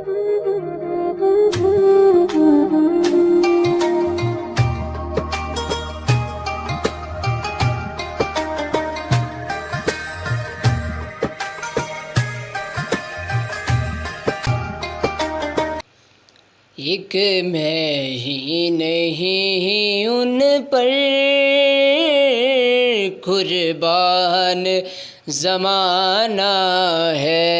एक मैं ही नहीं उन पर कुर्बान ज़माना है।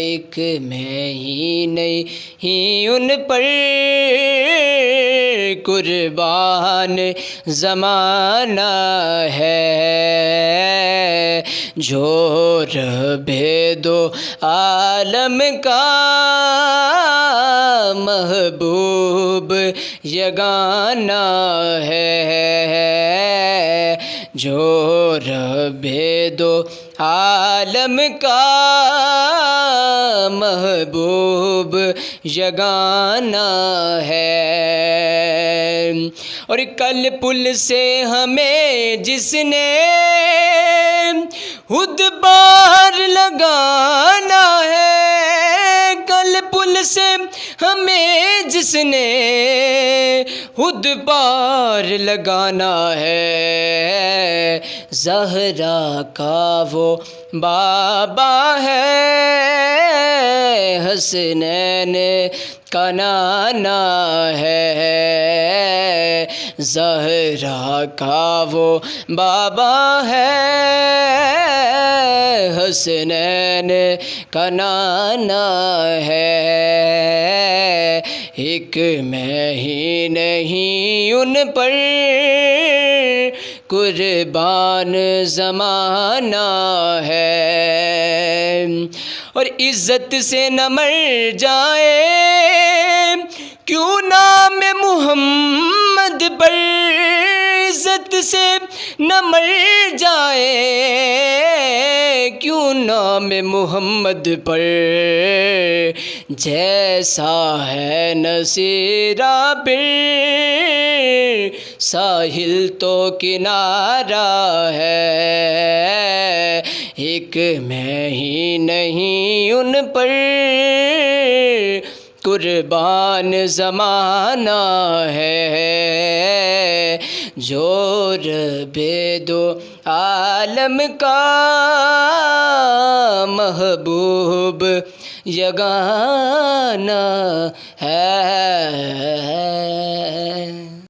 एक मैं ही नहीं उन पर कुर्बान ज़माना है। जो रब्बे दो आलम का महबूब यगाना है। जो रब्बे दो आलम का महबूब यगाना है। और कल पुल से हमें जिसने खुद पार लगाना है, कल पुल से हमें जिसने खुद पार लगाना है। ज़हरा का वो बाबा है, हसनैन का नाना है। ज़हरा का वो बाबा है, हसनैन का नाना है। एक मैं ही नहीं उन पर कुर्बान ज़माना है। और इज़्ज़त से न मर जाए क्यों नाम मुहम्मद पर, इज़्ज़त से न मर जाए क्यों नाम मुहम्मद पर। जैसा है नसीरा पे साहिल तो किनारा है। एक मैं ही नहीं उन पर कुर्बान ज़माना है। जो रब्बे दो आलम का महबूब यगाना है।